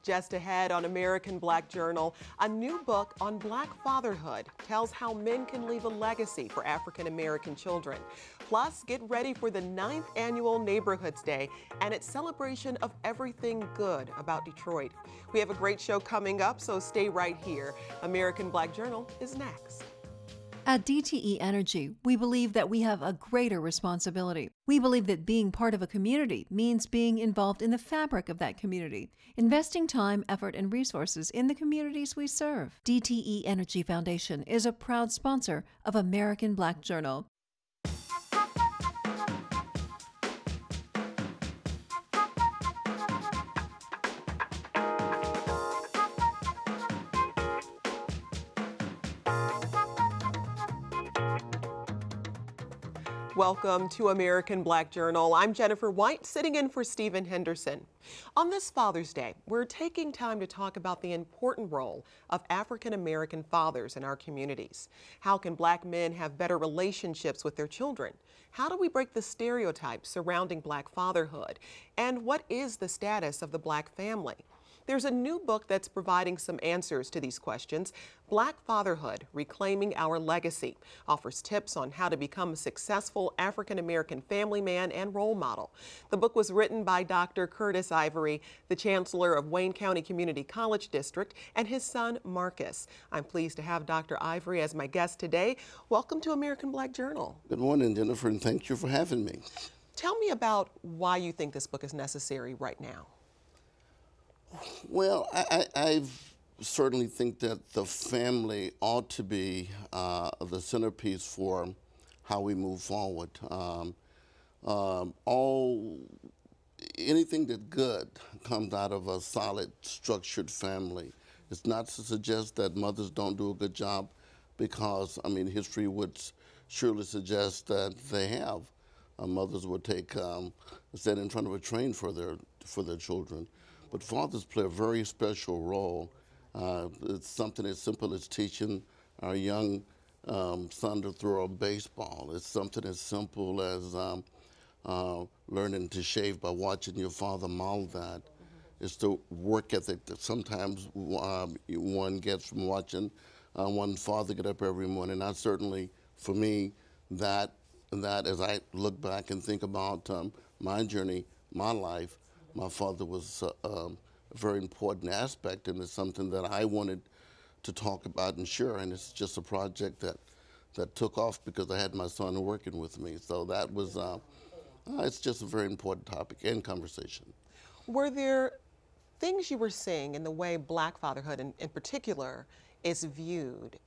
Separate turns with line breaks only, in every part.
Just ahead on American Black Journal, a new book on Black fatherhood tells how men can leave a legacy for African American children. Plus, get ready for the 9th annual Neighborhoods Day and its celebration of everything good about Detroit. We have a great show coming up, so stay right here. American Black Journal is next.
At DTE Energy, we believe that we have a greater responsibility. We believe that being part of a community means being involved in the fabric of that community, investing time, effort, and resources in the communities we serve. DTE Energy Foundation is a proud sponsor of American Black Journal.
Welcome to American Black Journal. I'm Jennifer White, sitting in for Stephen Henderson. On this Father's Day, we're taking time to talk about the important role of African American fathers in our communities. How can Black men have better relationships with their children? How do we break the stereotypes surrounding Black fatherhood? And what is the status of the Black family? There's a new book that's providing some answers to these questions. Black Fatherhood, Reclaiming Our Legacy, offers tips on how to become a successful African-American family man and role model. The book was written by Dr. Curtis Ivery, the Chancellor of Wayne County Community College District, and his son, Marcus. I'm pleased to have Dr. Ivery as my guest today. Welcome to American Black Journal.
Good morning, Jennifer, and thank you for having me.
Tell me about why you think this book is necessary right now.
Well, I certainly think that the family ought to be the centerpiece for how we move forward. Anything that good comes out of a solid, structured family. It's not to suggest that mothers don't do a good job, because, I mean, history would surely suggest that they have. Mothers would stand in front of a train for their children. But fathers play a very special role. It's something as simple as teaching our young son to throw a baseball. It's something as simple as learning to shave by watching your father model that. It's the work ethic that sometimes one gets from watching one father get up every morning. I certainly, for me, that as I look back and think about my journey, my life, my father was a very important aspect, and it's something that I wanted to talk about and share, and it's just a project that took off because I had my son working with me. So that was, it's just a very important topic and conversation.
Were there things you were seeing in the way Black fatherhood in particular is viewed,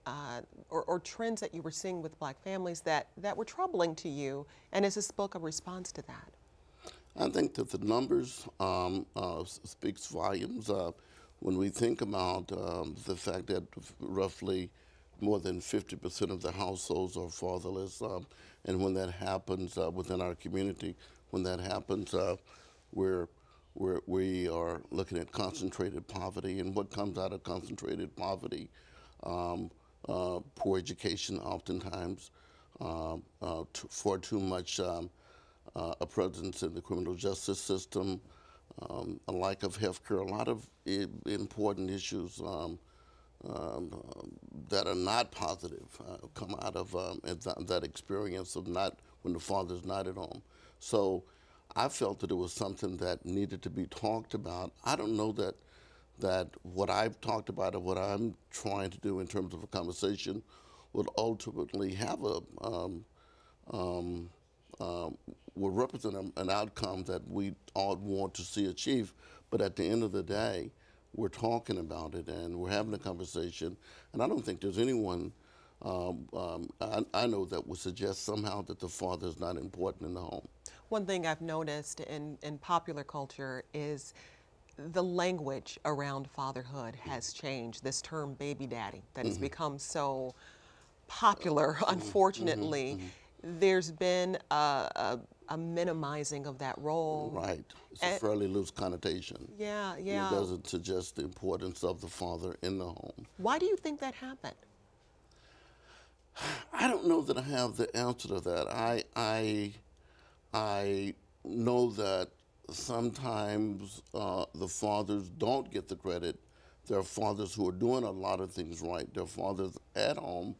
or trends that you were seeing with Black families that were troubling to you, and is this book a response to that?
I think that the numbers speaks volumes. When we think about the fact that roughly more than 50% of the households are fatherless, and when that happens within our community, when that happens, we are looking at concentrated poverty, and what comes out of concentrated poverty, poor education oftentimes, for too much a presence in the criminal justice system, a lack of health care, a lot of important issues that are not positive come out of that experience of not when the father's not at home. So I felt that it was something that needed to be talked about. I don't know that what I've talked about or what I'm trying to do in terms of a conversation would ultimately have will represent an outcome that we all want to see achieved, but at the end of the day, we're talking about it and we're having a conversation, and I don't think there's anyone I know that would suggest somehow that the father is not important in the home.
One thing I've noticed in popular culture is the language around fatherhood has changed. This term baby daddy that has become so popular, unfortunately. There's been a minimizing of that role.
Right. It's a fairly loose connotation.
Yeah.
It doesn't suggest the importance of the father in the home.
Why do you think that happened?
I don't know that I have the answer to that. I know that sometimes the fathers don't get the credit. There are fathers who are doing a lot of things right. There are fathers at home.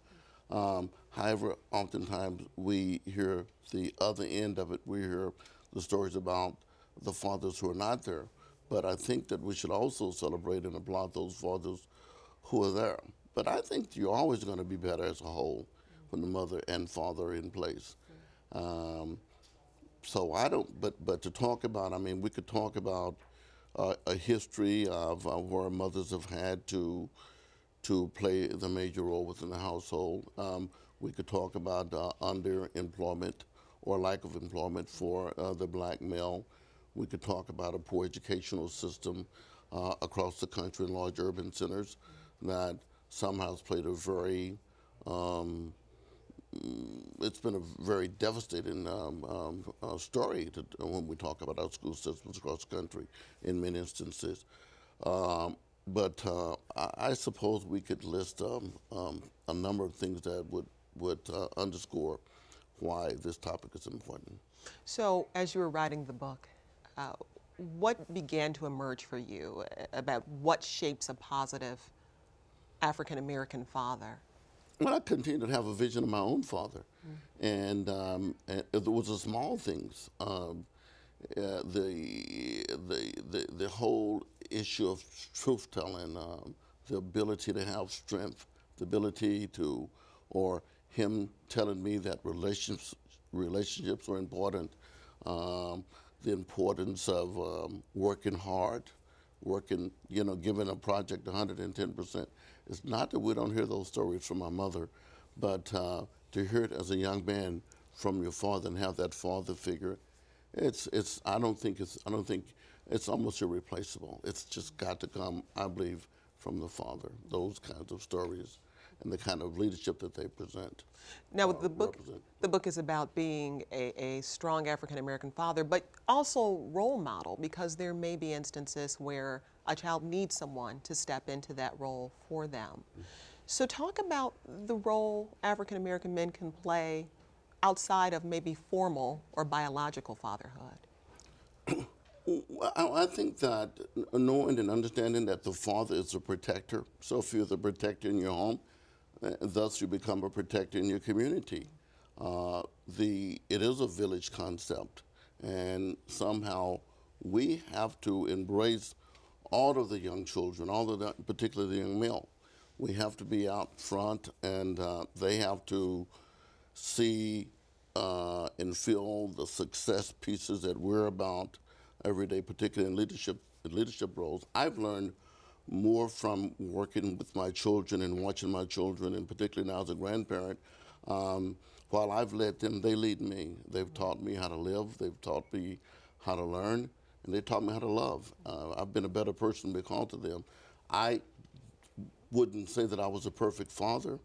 However, oftentimes we hear the other end of it. We hear the stories about the fathers who are not there. But I think that we should also celebrate and applaud those fathers who are there. But I think you're always going to be better as a whole when the mother and father are in place. So I don't, but to talk about, I mean, we could talk about a history of where mothers have had to play the major role within the household. We could talk about underemployment or lack of employment for the black male. We could talk about a poor educational system across the country in large urban centers that somehow has played a very it's been a very devastating story when we talk about our school systems across the country in many instances. But I suppose we could list a number of things that would underscore why this topic is important.
So, as you were writing the book, what began to emerge for you about what shapes a positive African American father?
Well, I continued to have a vision of my own father, and it was the small things. The whole issue of truth telling, the ability to have strength, the ability to, or him telling me that relationships are important, the importance of working hard, giving a project 110%. It's not that we don't hear those stories from my mother, but to hear it as a young man from your father and have that father figure, I don't think it's almost irreplaceable. It's just got to come, I believe, from the father. Those kinds of stories and the kind of leadership that they present.
Now, the book is about being a strong African American father, but also role model, because there may be instances where a child needs someone to step into that role for them. So talk about the role African American men can play outside of maybe formal or biological fatherhood.
I think that knowing and understanding that the father is a protector, so if you're the protector in your home, thus you become a protector in your community. It is a village concept, and somehow we have to embrace all of the young children, particularly the young male. We have to be out front, and they have to see and feel the success pieces that we're about every day, particularly in leadership roles. I've learned more from working with my children and watching my children, and particularly now as a grandparent. While I've led them, they lead me. They've taught me how to live. They've taught me how to learn, and they taught me how to love. I've been a better person because of them. I wouldn't say that I was a perfect father,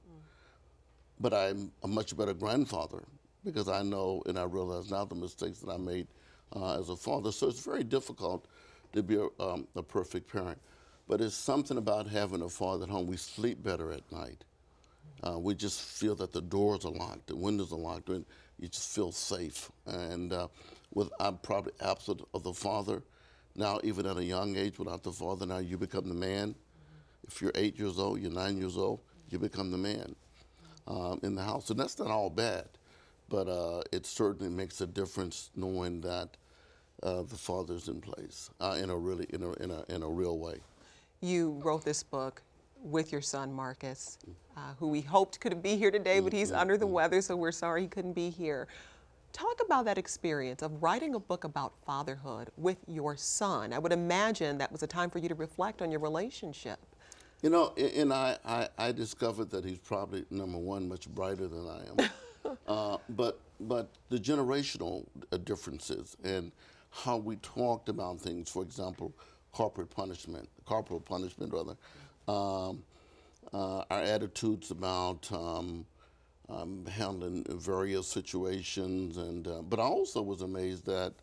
but I'm a much better grandfather, because I know and I realize now the mistakes that I made as a father. So it's very difficult to be a perfect parent. But it's something about having a father at home. We sleep better at night. We just feel that the doors are locked, the windows are locked, and you just feel safe. And I'm probably absent of the father. Now, even at a young age, without the father, now you become the man. If you're 8 years old, you're 9 years old, you become the man in the house. And that's not all bad, but it certainly makes a difference knowing that the father's in place in a real way. You
wrote this book with your son, Marcus, who we hoped could be here today, but he's under the weather, so we're sorry he couldn't be here. Talk about that experience of writing a book about fatherhood with your son. I would imagine that was a time for you to reflect on your relationship.
You know, and I discovered that he's probably, number one, much brighter than I am. But the generational differences and how we talked about things, for example, corporal punishment, rather. Our attitudes about handling various situations, and but I also was amazed at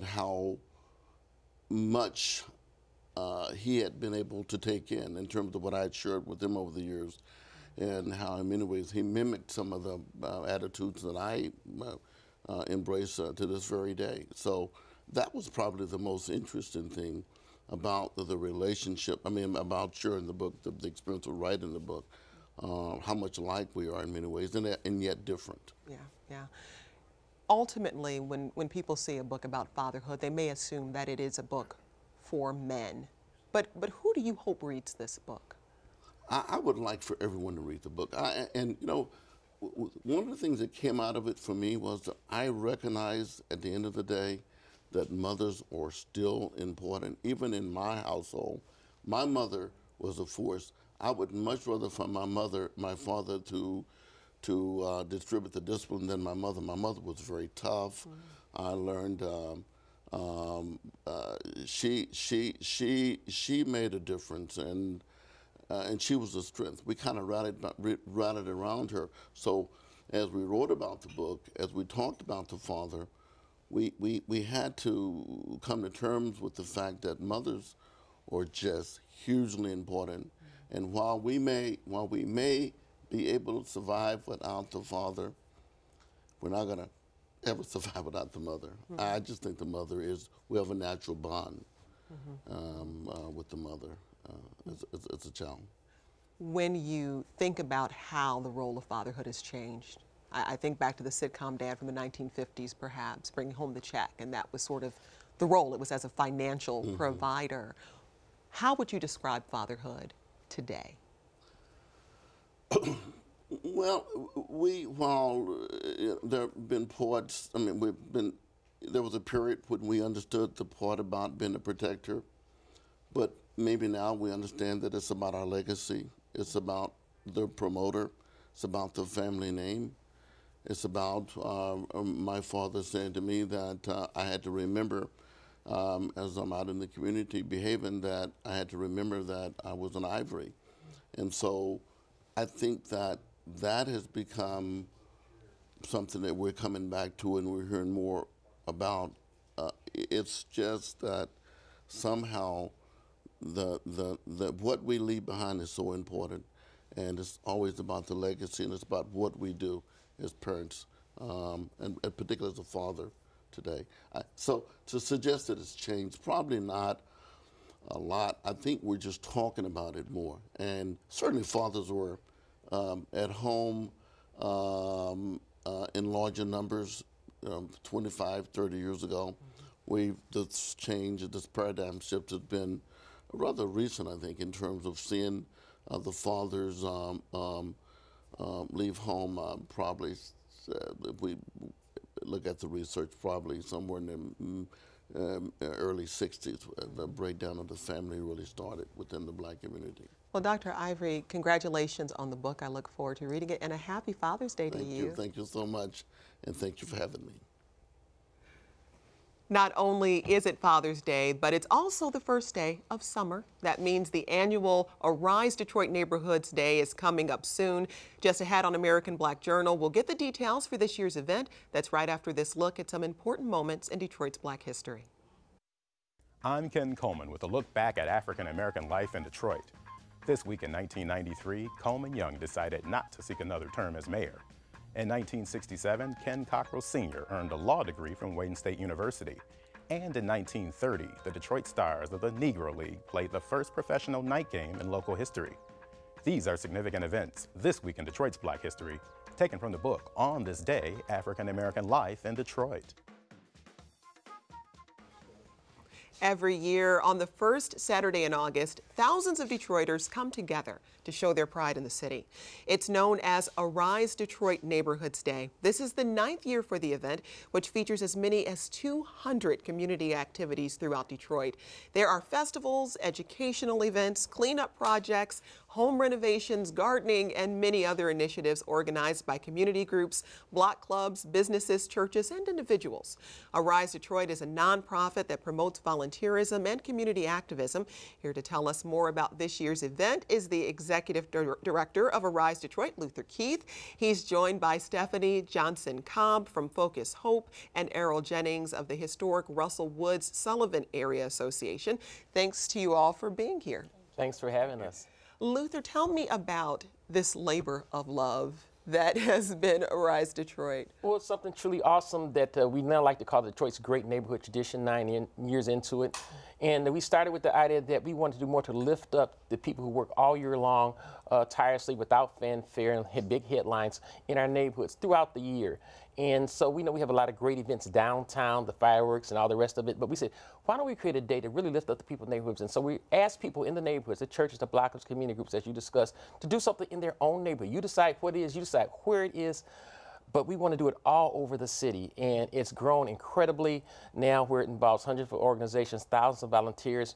how much he had been able to take in terms of what I had shared with him over the years, and how in many ways he mimicked some of the attitudes that I embrace to this very day. So that was probably the most interesting thing about the relationship. I mean, about sharing the book, the experience of writing the book, how much alike we are in many ways, and yet different.
Yeah, yeah. Ultimately, when people see a book about fatherhood, they may assume that it is a book for men. But who do you hope reads this book?
I would like for everyone to read the book. And you know, one of the things that came out of it for me was that I recognize at the end of the day that mothers are still important. Even in my household, my mother was a force. I would much rather for my father to distribute the discipline than my mother. My mother was very tough. I learned she made a difference, and she was a strength. We kind of rallied around her. So as we wrote about the book, as we talked about the father, we had to come to terms with the fact that mothers are just hugely important. And while we may be able to survive without the father, we're not going to ever survive without the mother. I just think the mother we have a natural bond with the mother as a child.
When you think about how the role of fatherhood has changed, I think back to the sitcom Dad from the 1950s, perhaps, bringing home the check, and that was sort of the role. It was as a financial provider. How would you describe fatherhood today?
Well, while there have been parts, I mean, there was a period when we understood the part about being a protector, but maybe now we understand that it's about our legacy. It's about the promoter. It's about the family name. It's about my father saying to me that I had to remember, as I'm out in the community behaving, that I had to remember that I was an Ivery. And so I think that has become something that we're coming back to and we're hearing more about. It's just that somehow what we leave behind is so important, and it's always about the legacy, and it's about what we do as parents, and particularly as a father today. So to suggest that it's changed, probably not a lot. I think we're just talking about it more, and certainly fathers were at home in larger numbers 25, 30 years ago. This change, this paradigm shift has been rather recent, I think, in terms of seeing the fathers leave home probably, if we look at the research, probably somewhere in the early 60s, the breakdown of the family really started within the Black community.
Well, Dr. Ivery, congratulations on the book. I look forward to reading it, and a happy Father's Day to you.
Thank you so much, and thank you for having me.
Not only is it Father's Day, but it's also the first day of summer. That means the annual Arise Detroit Neighborhoods Day is coming up soon. Just ahead on American Black Journal, we'll get the details for this year's event. That's right after this look at some important moments in Detroit's Black history.
I'm Ken Coleman with a look back at African American life in Detroit. This week in 1993, Coleman Young decided not to seek another term as mayor. In 1967, Ken Cockrell Sr. earned a law degree from Wayne State University. And in 1930, the Detroit Stars of the Negro League played the first professional night game in local history. These are significant events this week in Detroit's Black history, taken from the book On This Day, African American Life in Detroit.
Every year, on the first Saturday in August, thousands of Detroiters come together to show their pride in the city. It's known as Arise Detroit Neighborhoods Day. This is the 9th year for the event, which features as many as 200 community activities throughout Detroit. There are festivals, educational events, cleanup projects, home renovations, gardening, and many other initiatives organized by community groups, block clubs, businesses, churches, and individuals. Arise Detroit is a nonprofit that promotes volunteerism and community activism. Here to tell us more about this year's event is the Executive Director of Arise Detroit, Luther Keith. He's joined by Stephanie Johnson-Coob from Focus Hope and Errol Jennings of the historic Russell Woods Sullivan Area Association. Thanks to you all for being here.
Thanks for having us.
Luther, tell me about this labor of love that has been Arise Detroit?
Well, it's something truly awesome that we now like to call Detroit's Great Neighborhood Tradition, 9 years into it. And we started with the idea that we wanted to do more to lift up the people who work all year long, tirelessly, without fanfare and hit big headlines in our neighborhoods throughout the year. And so we know we have a lot of great events downtown, the fireworks and all the rest of it, but we said, why don't we create a day to really lift up the people in the neighborhoods? And so we asked people in the neighborhoods, the churches, the block groups, community groups, as you discussed, to do something in their own neighborhood. You decide what it is, you decide where it is, but we want to do it all over the city. And it's grown incredibly now, where it involves hundreds of organizations, thousands of volunteers.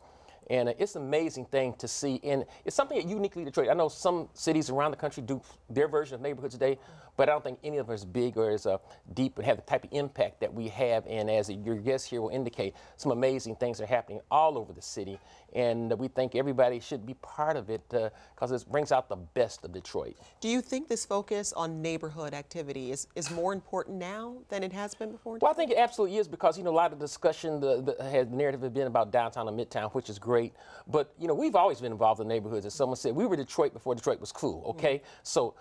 And it's an amazing thing to see. And it's something that uniquely Detroit. I know some cities around the country do their version of Neighborhoods Day, but I don't think any of us is big or as deep and have the type of impact that we have. And as your guest here will indicate, some amazing things are happening all over the city. And we think everybody should be part of it because it brings out the best of Detroit.
Do you think this focus on neighborhood activity is more important now than it has been before?
Well, I think it absolutely is because, you know, a lot of discussion, the narrative has been about downtown and midtown, which is great. But, you know, we've always been involved in neighborhoods. As someone said, we were Detroit before Detroit was cool, okay? So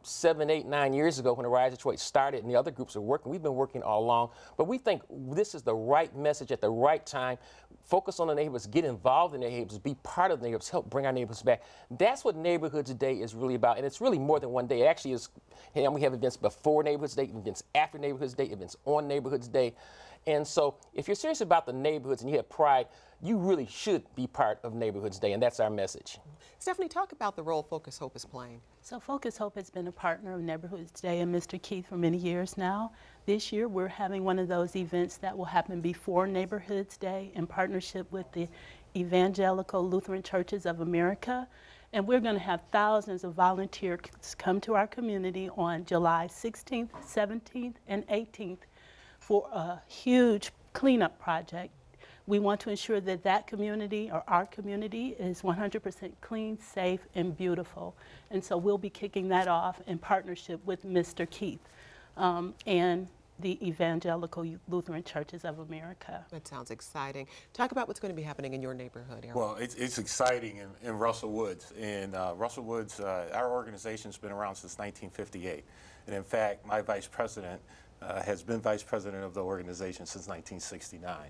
7, 8, 9 years ago when Arise Detroit started and the other groups are working, we've been working all along. But we think this is the right message at the right time. Focus on the neighborhoods, get involved in the neighborhoods, be part of the neighborhoods, help bring our neighborhoods back. That's what Neighborhoods Day is really about. And it's really more than one day. It actually is, and we have events before Neighborhoods Day, events after Neighborhoods Day, events on Neighborhoods Day. And so if you're serious about the neighborhoods and you have pride, you really should be part of Neighborhoods Day, and that's our message.
Stephanie, talk about the role Focus Hope is playing.
So Focus Hope has been a partner of Neighborhoods Day and Mr. Keith for many years now. This year we're having one of those events that will happen before Neighborhoods Day in partnership with the Evangelical Lutheran Churches of America. And we're going to have thousands of volunteers come to our community on July 16th, 17th, and 18th for a huge cleanup project. We want to ensure that that community, or our community, is 100% clean, safe, and beautiful. And so we'll be kicking that off in partnership with Mr. Keith and the Evangelical Lutheran Churches of America.
That sounds exciting. Talk about what's going to be happening in your neighborhood, Errol.
Well, it's exciting in Russell Woods. And Russell Woods, our organization's been around since 1958. And in fact, my vice president has been vice president of the organization since 1969.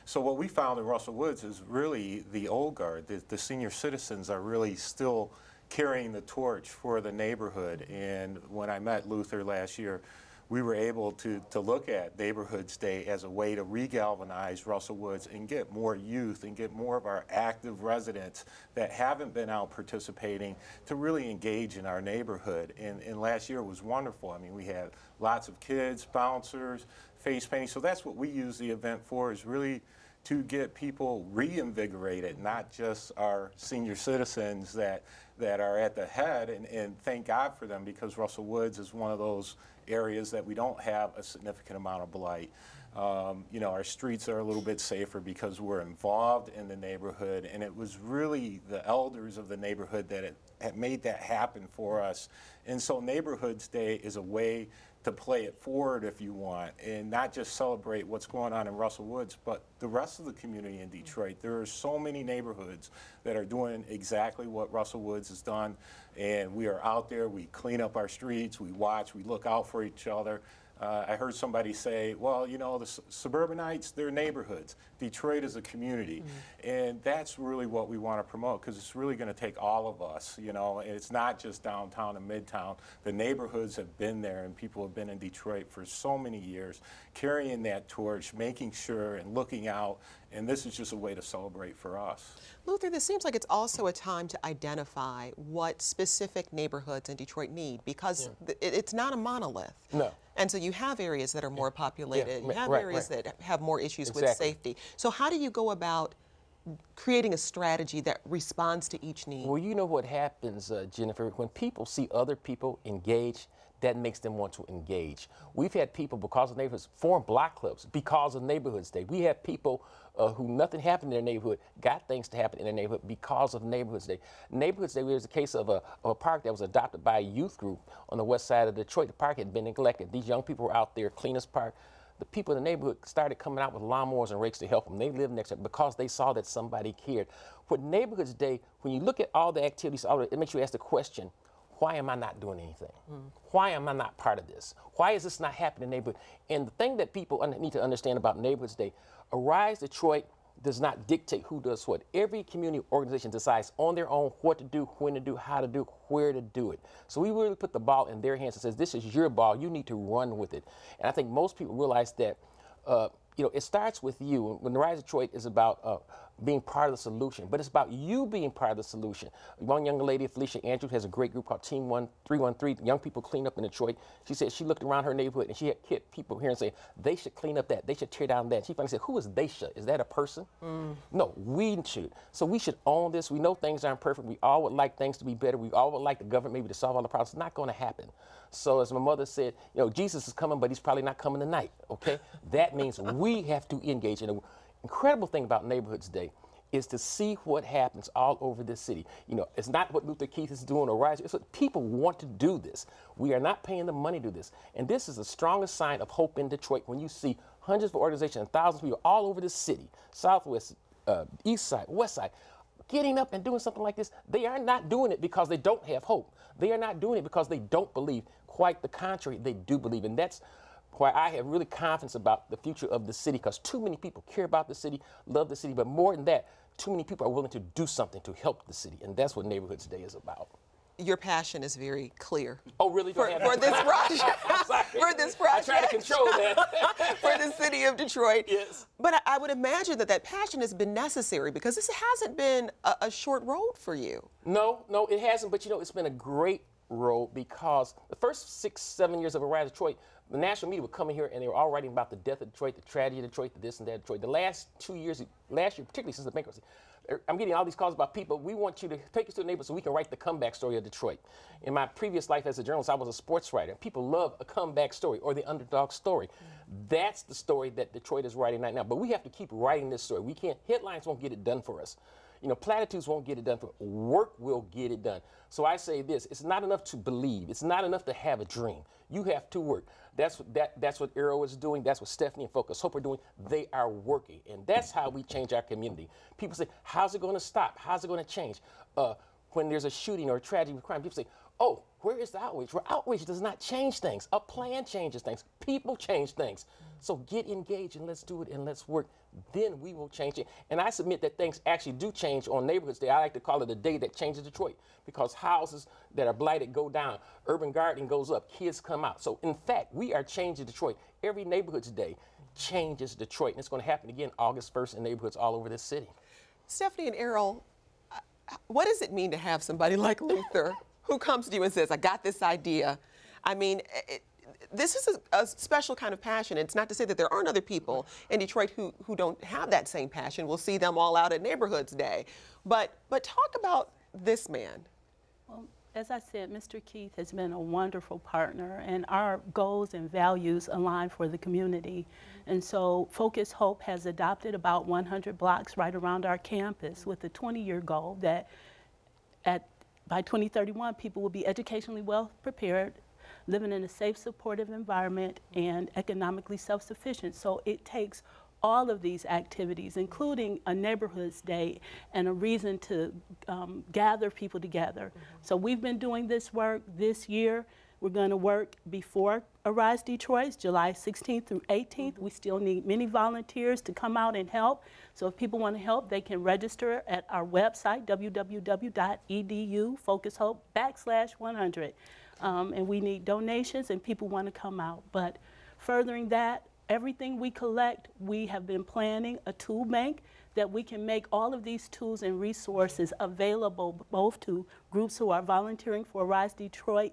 So what we found in Russell Woods is really the old guard, the senior citizens are really still carrying the torch for the neighborhood. And when I met Luther last year, we were able to look at Neighborhoods Day as a way to re-galvanize Russell Woods and get more youth and get more of our active residents that haven't been out participating to really engage in our neighborhood. And last year was wonderful. I mean, we had lots of kids, bouncers, face painting. So that's what we use the event for, is really to get people reinvigorated, not just our senior citizens that are at the head, and thank God for them, because Russell Woods is one of those areas that we don't have a significant amount of blight. You know, our streets are a little bit safer because we're involved in the neighborhood, and it was really the elders of the neighborhood that had made that happen for us. And so Neighborhoods Day is a way to play it forward, if you want, and not just celebrate what's going on in Russell Woods, but the rest of the community in Detroit. There are so many neighborhoods that are doing exactly what Russell Woods has done, and we are out there, we clean up our streets, we watch, we look out for each other. I heard somebody say, well, you know, the suburbanites, they're neighborhoods. Detroit is a community. And that's really what we want to promote, because it's really going to take all of us, you know, and it's not just downtown and midtown. The neighborhoods have been there, and people have been in Detroit for so many years, carrying that torch, making sure and looking out, and this is just a way to celebrate for us.
Luther, this seems like it's also a time to identify what specific neighborhoods in Detroit need, because it's not a monolith.
No.
And so you have areas that are more populated, you have
right,
areas that have more issues with
Exactly.
safety. So how do you go about creating a strategy that responds to each need?
Well, you know what happens, Jennifer, when people see other people engage, that makes them want to engage. We've had people, because of neighborhoods, form block clubs because of Neighborhoods Day. We have people who nothing happened in their neighborhood, got things to happen in their neighborhood because of Neighborhoods Day. Neighborhoods Day was a case of a park that was adopted by a youth group on the west side of Detroit. The park had been neglected. These young people were out there, cleanest park. The people in the neighborhood started coming out with lawnmowers and rakes to help them. They lived next to it because they saw that somebody cared. With Neighborhoods Day, when you look at all the activities, it makes you ask the question, why am I not doing anything? Why am I not part of this? Why is this not happening in the neighborhood? And the thing that people need to understand about Neighborhoods Day, Arise Detroit does not dictate who does what. Every community organization decides on their own what to do, when to do, how to do, where to do it. So we really put the ball in their hands and says, this is your ball, you need to run with it. And I think most people realize that you know, it starts with you. When Arise Detroit is about being part of the solution, but it's about you being part of the solution. One young lady, Felicia Andrews, has a great group called Team 313, Young People Clean Up in Detroit. She said she looked around her neighborhood and she had people here and say, they should clean up that, they should tear down that. She finally said, who is they should? Is that a person? No, we should. So we should own this. We know things aren't perfect. We all would like things to be better. We all would like the government maybe to solve all the problems. It's not going to happen. So as my mother said, you know, Jesus is coming, but he's probably not coming tonight, okay? That means we have to engage. And the incredible thing about Neighborhoods Day is to see what happens all over this city. You know, it's not what Luther Keith is doing or Rise. It's what people want to do this. We are not paying them money to do this. And this is the strongest sign of hope in Detroit when you see hundreds of organizations and thousands of people all over this city, Southwest, East Side, West Side, getting up and doing something like this. They are not doing it because they don't have hope. They are not doing it because they don't believe. Quite the contrary, they do believe. And that's why I have really confidence about the future of the city, because too many people care about the city, love the city, but more than that, too many people are willing to do something to help the city, and that's what Neighborhoods Day is about.
Your passion is very clear.
Oh, really?
For this project. For this project.
I try to control that.
For the city of Detroit.
Yes.
But I would imagine that that passion has been necessary, because this hasn't been a short road for you.
No, it hasn't, but you know, it's been a great road, because the first 6-7 years of Arise Detroit, the national media would come in here and they were all writing about the death of Detroit, the tragedy of Detroit, the this and that of Detroit. The last 2 years, last year, particularly since the bankruptcy, I'm getting all these calls about people. We want you to take us to the neighborhood so we can write the comeback story of Detroit. In my previous life as a journalist, I was a sports writer. People love a comeback story or the underdog story. That's the story that Detroit is writing right now. But we have to keep writing this story. We can't, headlines won't get it done for us. You know, platitudes won't get it done for us. Work will get it done. So I say this, it's not enough to believe. It's not enough to have a dream. You have to work. That's what Errol is doing. That's what Stephanie and Focus Hope are doing. They are working. And that's how we change our community. People say, how's it going to stop? How's it going to change? When there's a shooting or a tragedy or crime, people say, oh, where is the outreach? Well, outreach does not change things. A plan changes things. People change things. So get engaged and let's do it and let's work. Then we will change it. And I submit that things actually do change on Neighborhoods Day. I like to call it the day that changes Detroit, because houses that are blighted go down, urban gardening goes up, kids come out. So in fact, we are changing Detroit. Every Neighborhoods Day changes Detroit. And it's going to happen again August 1st in neighborhoods all over this city.
Stephanie and Errol, what does it mean to have somebody like Luther who comes to you and says, I got this idea? I mean, this is a special kind of passion. It's not to say that there aren't other people in Detroit who don't have that same passion. We'll see them all out at Neighborhoods Day. But talk about this man.
Well, as I said, Mr. Keith has been a wonderful partner, and our goals and values align for the community. And so Focus Hope has adopted about 100 blocks right around our campus with a 20-year goal that by 2031, people will be educationally well prepared, living in a safe, supportive environment, and economically self-sufficient. So it takes all of these activities, including a Neighborhoods Day and a reason to gather people together. So we've been doing this work this year. We're going to work before Arise Detroit, July 16th through 18th. We still need many volunteers to come out and help. So if people want to help, they can register at our website, www.edu/FocusHope/100. And we need donations, and people want to come out. But furthering that, everything we collect, we have been planning a tool bank that we can make all of these tools and resources available both to groups who are volunteering for Arise Detroit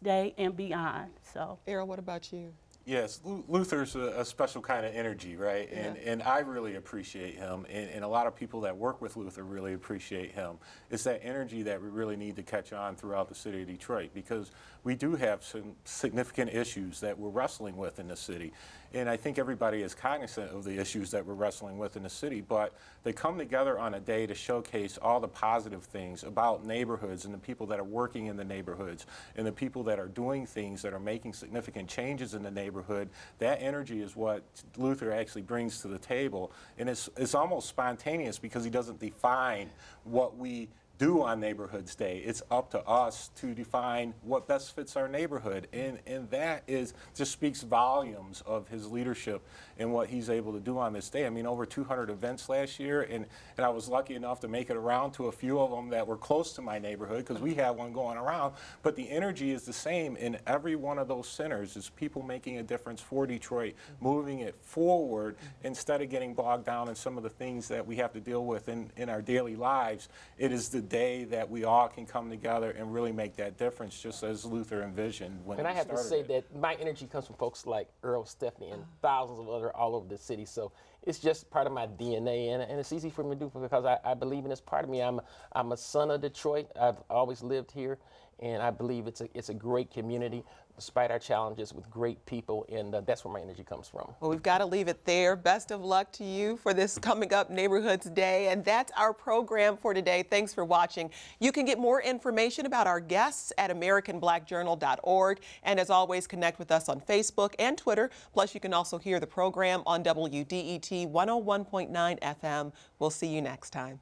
Day and beyond. So,
Errol, what about you?
Yes, Luther's a special kind of energy, right?
Yeah.
And I really appreciate him, and a lot of people that work with Luther really appreciate him. It's that energy that we really need to catch on throughout the city of Detroit, because we do have some significant issues that we're wrestling with in the city. And I think everybody is cognizant of the issues that we're wrestling with in the city, but they come together on a day to showcase all the positive things about neighborhoods and the people that are working in the neighborhoods and the people that are doing things that are making significant changes in the neighborhood. That energy is what Luther actually brings to the table, and it's almost spontaneous, because he doesn't define what we do on Neighborhoods Day. It's up to us to define what best fits our neighborhood, and that just speaks volumes of his leadership and what he's able to do on this day. I mean, over 200 events last year, and I was lucky enough to make it around to a few of them that were close to my neighborhood, because we had one going around, but the energy is the same in every one of those centers. It's people making a difference for Detroit, moving it forward instead of getting bogged down in some of the things that we have to deal with in our daily lives. It is the day that we all can come together and really make that difference, just as Luther envisioned when he
And I have to
started
say
it.
that my energy comes from folks like Errol, Stephanie, and thousands of other all over the city. So it's just part of my DNA, and it's easy for me to do because I believe in this part of me. I'm a son of Detroit. I've always lived here, and I believe it's a great community, despite our challenges, with great people, and that's where my energy comes from.
Well, we've got to leave it there. Best of luck to you for this coming up Neighborhoods Day. And that's our program for today. Thanks for watching. You can get more information about our guests at AmericanBlackJournal.org. And as always, connect with us on Facebook and Twitter. Plus, you can also hear the program on WDET 101.9 FM. We'll see you next time.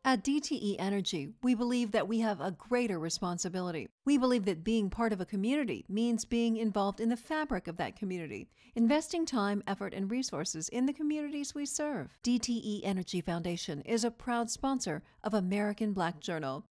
At DTE Energy, we believe that we have a greater responsibility. We believe that being part of a community means being involved in the fabric of that community, investing time, effort, and resources in the communities we serve. DTE Energy Foundation is a proud sponsor of American Black Journal.